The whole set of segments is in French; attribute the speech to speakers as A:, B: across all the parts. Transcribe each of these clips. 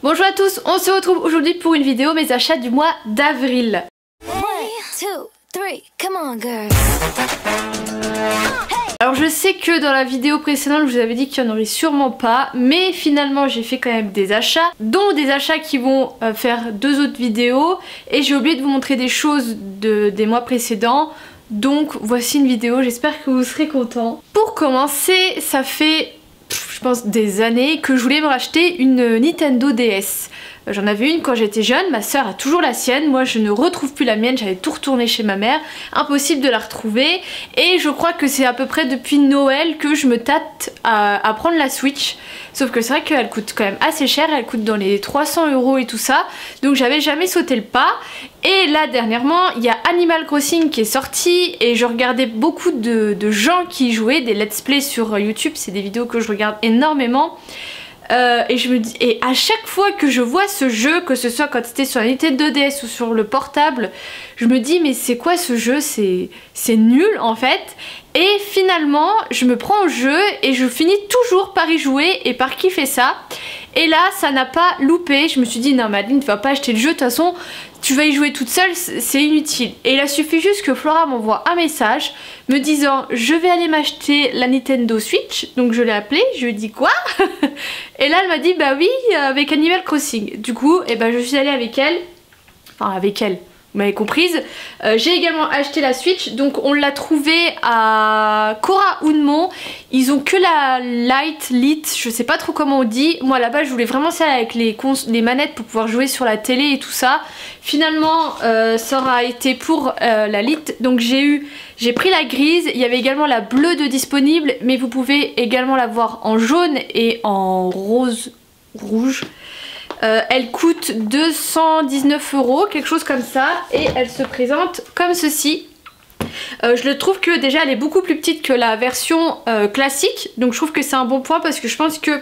A: Bonjour à tous, on se retrouve aujourd'hui pour une vidéo mes achats du mois d'avril. Alors je sais que dans la vidéo précédente je vous avais dit qu'il n'y en aurait sûrement pas, mais finalement j'ai fait quand même des achats, dont des achats qui vont faire 2 autres vidéos, et j'ai oublié de vous montrer des choses des mois précédents. Donc voici une vidéo, j'espère que vous serez contents. Pour commencer, ça fait je pense des années que je voulais me racheter une Nintendo DS. J'en avais une quand j'étais jeune, ma soeur a toujours la sienne, moi je ne retrouve plus la mienne, j'avais tout retourné chez ma mère, impossible de la retrouver, et je crois que c'est à peu près depuis Noël que je me tâte à prendre la Switch, sauf que c'est vrai qu'elle coûte quand même assez cher, elle coûte dans les 300 € et tout ça, donc j'avais jamais sauté le pas. Et là dernièrement il y a Animal Crossing qui est sorti et je regardais beaucoup de gens qui y jouaient, des let's play sur YouTube, c'est des vidéos que je regarde énormément. Et à chaque fois que je vois ce jeu, que ce soit quand c'était sur la Nintendo DS ou sur le portable, je me dis mais c'est quoi ce jeu, c'est nul en fait. Et finalement je me prends au jeu et je finis toujours par y jouer et par kiffer ça. Et là ça n'a pas loupé, je me suis dit non Madeline tu vas pas acheter le jeu, de toute façon tu vas y jouer toute seule, c'est inutile. Et il a suffi juste que Flora m'envoie un message me disant je vais aller m'acheter la Nintendo Switch. Donc je l'ai appelée, je lui ai dit quoi? Et là elle m'a dit bah oui avec Animal Crossing. Du coup je suis allée avec elle, enfin avec elle, vous m'avez comprise. J'ai également acheté la Switch, donc on l'a trouvée à Cora Unmont. Ils ont que la Lite, je sais pas trop comment on dit. Moi là-bas je voulais vraiment celle avec les manettes pour pouvoir jouer sur la télé et tout ça. Finalement ça aura été pour la Lite, donc j'ai pris la grise. Il y avait également la bleue de disponible, mais vous pouvez également la voir en jaune et en rouge. Elle coûte 219 €, quelque chose comme ça, et elle se présente comme ceci. Je le trouve que déjà elle est beaucoup plus petite que la version classique, donc je trouve que c'est un bon point parce que je pense que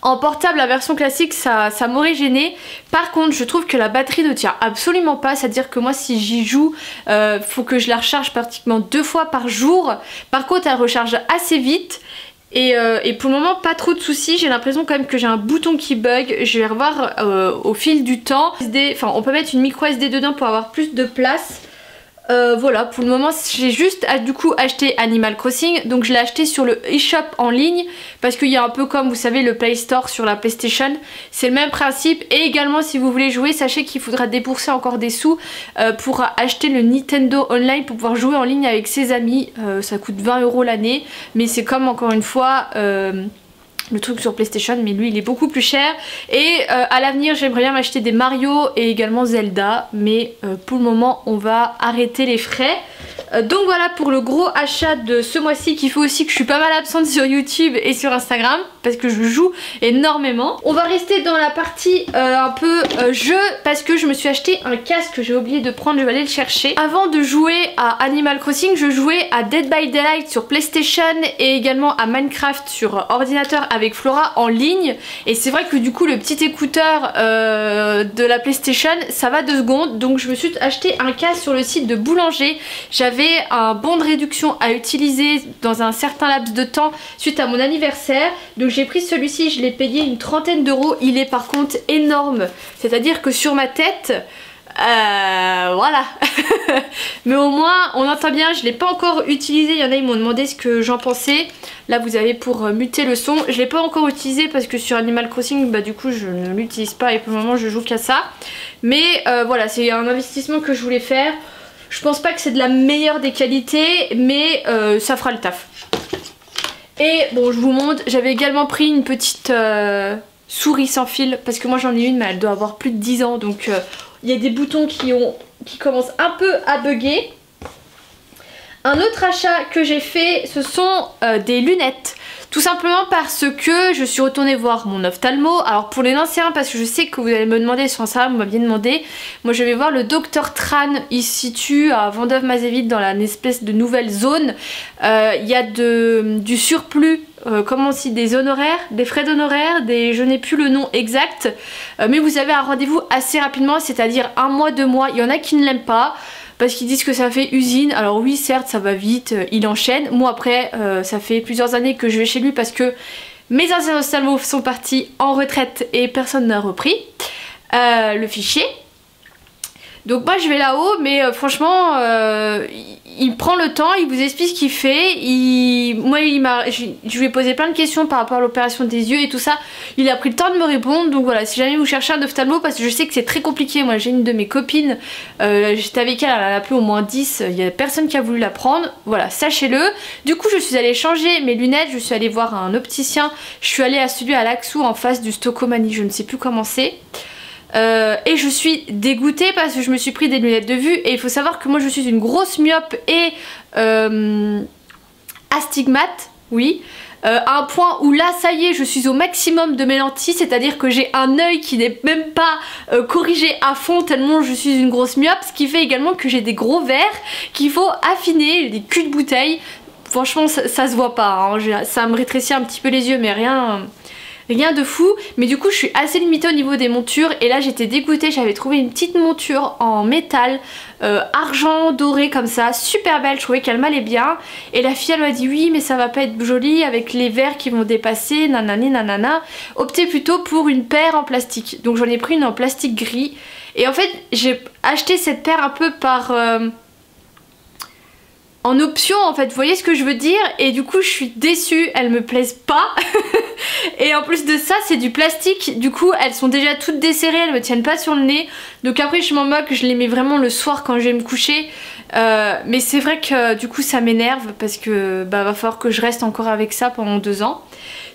A: en portable la version classique ça m'aurait gêné. Par contre je trouve que la batterie ne tient absolument pas, c'est à dire que moi si j'y joue faut que je la recharge pratiquement 2 fois par jour. Par contre elle recharge assez vite. Et pour le moment pas trop de soucis, j'ai l'impression quand même que j'ai un bouton qui bug, je vais revoir au fil du temps. Enfin on peut mettre une micro SD dedans pour avoir plus de place. Voilà, pour le moment j'ai juste du coup acheté Animal Crossing, donc je l'ai acheté sur le eShop en ligne parce qu'il y a un peu comme vous savez le Play Store sur la PlayStation, c'est le même principe. Et également si vous voulez jouer, sachez qu'il faudra débourser encore des sous pour acheter le Nintendo Online pour pouvoir jouer en ligne avec ses amis. Ça coûte 20 € l'année, mais c'est comme encore une fois le truc sur PlayStation, mais lui il est beaucoup plus cher. Et à l'avenir j'aimerais bien m'acheter des Mario et également Zelda, mais pour le moment on va arrêter les frais. Donc voilà pour le gros achat de ce mois-ci, qui fait aussi que je suis pas mal absente sur YouTube et sur Instagram parce que je joue énormément. On va rester dans la partie un peu jeu parce que je me suis acheté un casque que j'ai oublié de prendre, je vais aller le chercher. Avant de jouer à Animal Crossing, je jouais à Dead by Daylight sur PlayStation et également à Minecraft sur ordinateur avec Flora en ligne. Et c'est vrai que du coup le petit écouteur de la PlayStation ça va 2 secondes, donc je me suis acheté un casque sur le site de Boulanger. J'avais un bon de réduction à utiliser dans un certain laps de temps suite à mon anniversaire, donc j'ai pris celui-ci, je l'ai payé une 30aine d'euros. Il est par contre énorme, c'est à dire que sur ma tête voilà. Mais au moins on entend bien, je l'ai pas encore utilisé. Il y en a, ils m'ont demandé ce que j'en pensais. Là vous avez pour muter le son, je l'ai pas encore utilisé parce que sur Animal Crossing du coup je ne l'utilise pas et pour le moment je joue qu'à ça. Mais voilà, c'est un investissement que je voulais faire. Je pense pas que c'est de la meilleure des qualités, mais ça fera le taf. Et bon je vous montre, j'avais également pris une petite souris sans fil parce que moi j'en ai une mais elle doit avoir plus de 10 ans, donc il y a des boutons qui commencent un peu à bugger. Un autre achat que j'ai fait, ce sont des lunettes. Tout simplement parce que je suis retournée voir mon ophtalmo. Alors pour les anciens, parce que je sais que vous allez me demander sur Instagram, vous m'aviez demandé. Moi je vais voir le Dr Tran, il se situe à Vendôme-Mazéville dans une espèce de nouvelle zone. Il y a du surplus, comment on dit, des honoraires, des frais d'honoraires, je n'ai plus le nom exact. Mais vous avez un rendez-vous assez rapidement, c'est-à-dire 1 mois, 2 mois. Il y en a qui ne l'aiment pas parce qu'ils disent que ça fait usine. Alors oui certes ça va vite, il enchaîne. Moi après ça fait plusieurs années que je vais chez lui parce que Mes anciens ophtalmos sont partis en retraite et personne n'a repris le fichier. Donc moi je vais là-haut, mais franchement il prend le temps, il vous explique ce qu'il fait. Je lui ai posé plein de questions par rapport à l'opération des yeux et tout ça. Il a pris le temps de me répondre. Donc voilà, si jamais vous cherchez un ophtalmo, parce que je sais que c'est très compliqué. Moi j'ai une de mes copines, j'étais avec elle, elle en a appelé au moins 10. Il n'y a personne qui a voulu la prendre. Voilà, sachez-le. Du coup je suis allée changer mes lunettes, je suis allée voir un opticien. Je suis allée à celui à Laxou en face du Stocomanie, je ne sais plus comment c'est. Et je suis dégoûtée parce que je me suis pris des lunettes de vue et il faut savoir que moi je suis une grosse myope et astigmate, oui, à un point où là ça y est je suis au maximum de mes lentilles, c'est à dire que j'ai un œil qui n'est même pas corrigé à fond tellement je suis une grosse myope, ce qui fait également que j'ai des gros verres qu'il faut affiner, des culs de bouteille. Franchement ça se voit pas, hein. Ça me rétrécit un petit peu les yeux mais rien de fou, mais du coup je suis assez limitée au niveau des montures et là j'étais dégoûtée, j'avais trouvé une petite monture en métal argent doré comme ça, super belle, je trouvais qu'elle m'allait bien et la fille elle m'a dit oui mais ça va pas être joli avec les verres qui vont dépasser, nanani nanana, optez plutôt pour une paire en plastique. Donc j'en ai pris une en plastique gris et en fait j'ai acheté cette paire un peu par... en option en fait, vous voyez ce que je veux dire, et du coup je suis déçue, elles me plaisent pas et en plus de ça c'est du plastique, du coup elles sont déjà toutes desserrées, elles me tiennent pas sur le nez, donc après je m'en moque, je les mets vraiment le soir quand je vais me coucher, mais c'est vrai que du coup ça m'énerve parce que va falloir que je reste encore avec ça pendant 2 ans.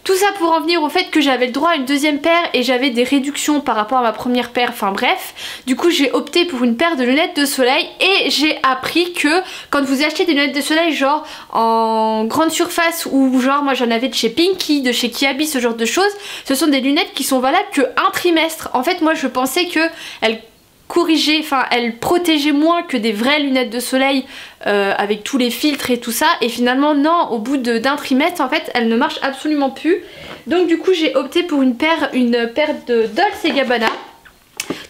A: Tout ça pour en venir au fait que j'avais le droit à une deuxième paire et j'avais des réductions par rapport à ma première paire, enfin bref. Du coup j'ai opté pour une paire de lunettes de soleil et j'ai appris que quand vous achetez des lunettes de soleil genre en grande surface ou genre moi j'en avais de chez Pinky, de chez Kiabi, ce genre de choses, ce sont des lunettes qui sont valables que 1 trimestre. En fait moi je pensais que elles elle protégeait moins que des vraies lunettes de soleil avec tous les filtres et tout ça, et finalement non, au bout d'un trimestre en fait elles ne marchent absolument plus. Donc du coup j'ai opté pour une paire de Dolce & Gabbana.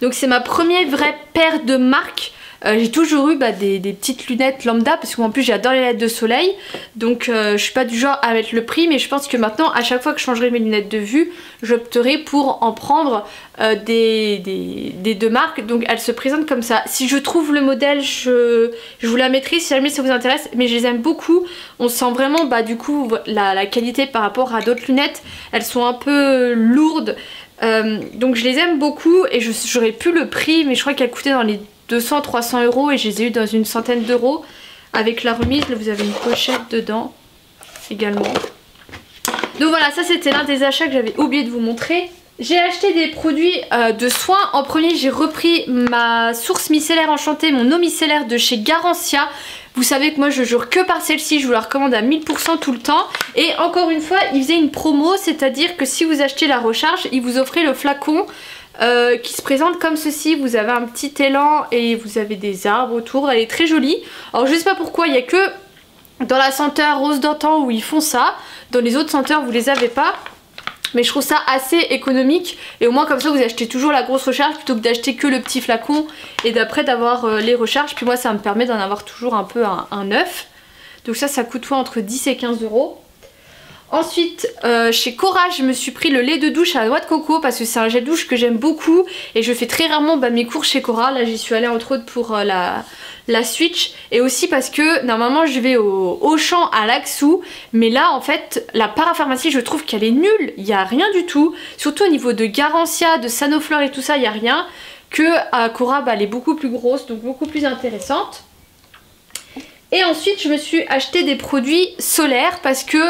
A: Donc c'est ma première vraie paire de marque. J'ai toujours eu des petites lunettes lambda parce qu'en plus j'adore les lunettes de soleil, donc je suis pas du genre à mettre le prix, mais je pense que maintenant à chaque fois que je changerai mes lunettes de vue j'opterai pour en prendre des 2 marques. Donc elles se présentent comme ça. Si je trouve le modèle je vous la mettrai si jamais ça vous intéresse, mais je les aime beaucoup. On sent vraiment du coup la qualité par rapport à d'autres lunettes, elles sont un peu lourdes, donc je les aime beaucoup et j'aurais pu le prix, mais je crois qu'elles coûtaient dans les 200-300 € et je les ai eu dans une centaine d'euros avec la remise. Là vous avez une pochette dedans également. Donc voilà, ça c'était l'un des achats que j'avais oublié de vous montrer. J'ai acheté des produits de soins. En premier j'ai repris ma source micellaire enchantée, mon eau micellaire de chez Garancia. Vous savez que moi je jure que par celle-ci, je vous la recommande à 1000% tout le temps. Et encore une fois ils faisaient une promo, c'est-à-dire que si vous achetez la recharge ils vous offraient le flacon qui se présente comme ceci. Vous avez un petit élan et vous avez des arbres autour, elle est très jolie. Alors je sais pas pourquoi, il n'y a que dans la senteur rose d'antan où ils font ça, dans les autres senteurs vous les avez pas, mais je trouve ça assez économique et au moins comme ça vous achetez toujours la grosse recharge plutôt que d'acheter que le petit flacon et d'après d'avoir les recharges. Puis moi ça me permet d'en avoir toujours un peu un neuf, donc ça coûte entre 10 et 15 €. Ensuite chez Cora je me suis pris le lait de douche à la noix de coco parce que c'est un gel douche que j'aime beaucoup et je fais très rarement mes cours chez Cora. Là j'y suis allée entre autres pour la Switch et aussi parce que normalement je vais au Auchan à Laxou, mais là en fait la parapharmacie je trouve qu'elle est nulle, il n'y a rien du tout, surtout au niveau de Garancia, de Sanoflore et tout ça il n'y a rien, que à Cora elle est beaucoup plus grosse donc beaucoup plus intéressante. Et ensuite je me suis acheté des produits solaires parce que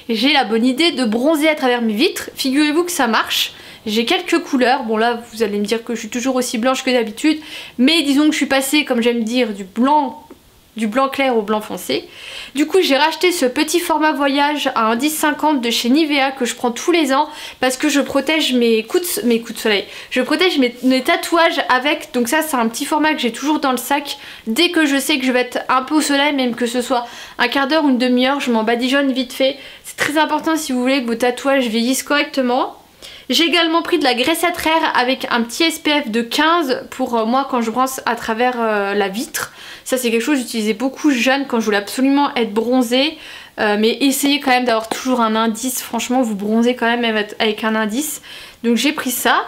A: j'ai la bonne idée de bronzer à travers mes vitres. Figurez-vous que ça marche. J'ai quelques couleurs, bon là vous allez me dire que je suis toujours aussi blanche que d'habitude, mais disons que je suis passée, comme j'aime dire, du blanc clair au blanc foncé. Du coup j'ai racheté ce petit format voyage à 1,10 € de chez Nivea que je prends tous les ans parce que je protège mes coups de soleil. Je protège mes tatouages avec, donc ça c'est un petit format que j'ai toujours dans le sac. Dès que je sais que je vais être un peu au soleil, même que ce soit un quart d'heure ou une demi-heure, je m'en badigeonne vite fait. C'est très important si vous voulez que vos tatouages vieillissent correctement. J'ai également pris de la graisse atraire avec un petit SPF de 15 pour moi quand je bronze à travers la vitre. Ça c'est quelque chose que j'utilisais beaucoup jeune quand je voulais absolument être bronzée. Mais essayez quand même d'avoir toujours un indice, franchement vous bronzez quand même avec un indice. Donc j'ai pris ça.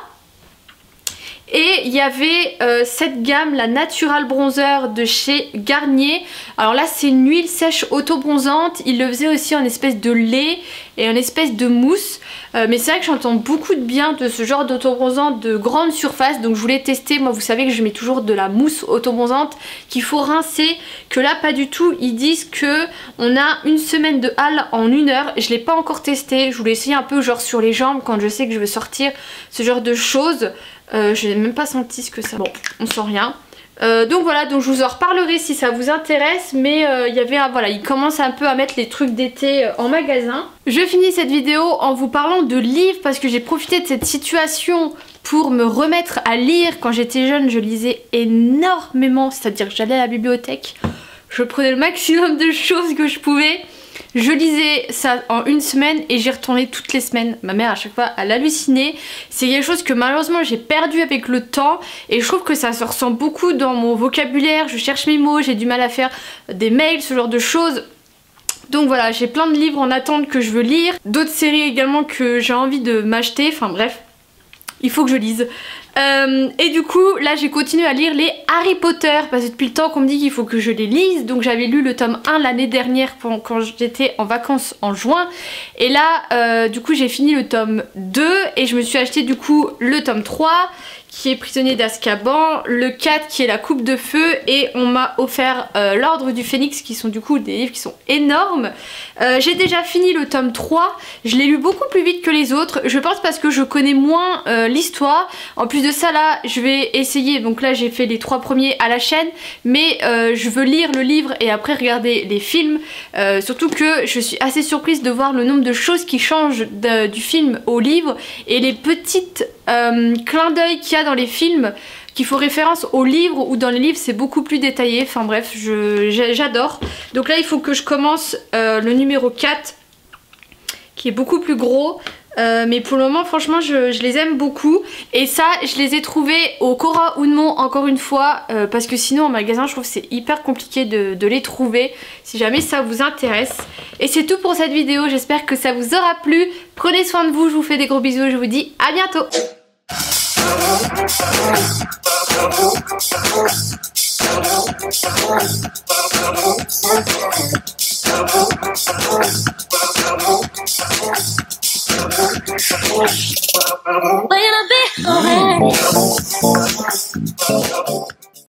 A: Et il y avait cette gamme, la Natural Bronzer de chez Garnier. Alors là c'est une huile sèche auto-bronzante. Il le faisait aussi en espèce de lait et en espèce de mousse. Mais c'est vrai que j'entends beaucoup de bien de ce genre d'auto-bronzante de grande surface. Donc je voulais tester. Moi vous savez que je mets toujours de la mousse auto-bronzante qu'il faut rincer. Que là pas du tout. Ils disent que on a une semaine de hâle en 1 heure. Je l'ai pas encore testé. Je voulais essayer un peu genre sur les jambes quand je sais que je veux sortir ce genre de choses. Je n'ai même pas senti ce que ça... Bon, on sent rien. Donc voilà, donc je vous en reparlerai si ça vous intéresse. Mais il y avait voilà, ils commencent un peu à mettre les trucs d'été en magasin. Je finis cette vidéo en vous parlant de livres parce que j'ai profité de cette situation pour me remettre à lire. Quand j'étais jeune, je lisais énormément, c'est-à-dire que j'allais à la bibliothèque, je prenais le maximum de choses que je pouvais. Je lisais ça en 1 semaine et j'y retournais toutes les semaines. Ma mère à chaque fois elle hallucinait. C'est quelque chose que malheureusement j'ai perdu avec le temps et je trouve que ça se ressent beaucoup dans mon vocabulaire. Je cherche mes mots, j'ai du mal à faire des mails, ce genre de choses. Donc voilà, j'ai plein de livres en attente que je veux lire. D'autres séries également que j'ai envie de m'acheter. Enfin bref, il faut que je lise. Et du coup là j'ai continué à lire les Harry Potter parce que depuis le temps qu'on me dit qu'il faut que je les lise. Donc j'avais lu le tome 1 l'année dernière quand j'étais en vacances en juin. Et là du coup j'ai fini le tome 2 et je me suis acheté du coup le tome 3 qui est Prisonnier d'Azkaban, le 4 qui est La Coupe de Feu et on m'a offert l'Ordre du Phénix qui sont du coup des livres qui sont énormes. J'ai déjà fini le tome 3, je l'ai lu beaucoup plus vite que les autres, je pense parce que je connais moins l'histoire. En plus de ça là je vais essayer, donc là j'ai fait les 3 premiers à la chaîne mais je veux lire le livre et après regarder les films. Surtout que je suis assez surprise de voir le nombre de choses qui changent du film au livre et les petites clins d'œil qu'il y a dans les films qui font référence au livre ou dans les livres c'est beaucoup plus détaillé. Enfin bref, j'adore. Donc là il faut que je commence le numéro 4 qui est beaucoup plus gros. Mais pour le moment franchement je les aime beaucoup. Et ça je les ai trouvés au Cora Unmont encore une fois parce que sinon en magasin je trouve que c'est hyper compliqué de les trouver. Si jamais ça vous intéresse. Et c'est tout pour cette vidéo, j'espère que ça vous aura plu. Prenez soin de vous, je vous fais des gros bisous et je vous dis à bientôt. When I be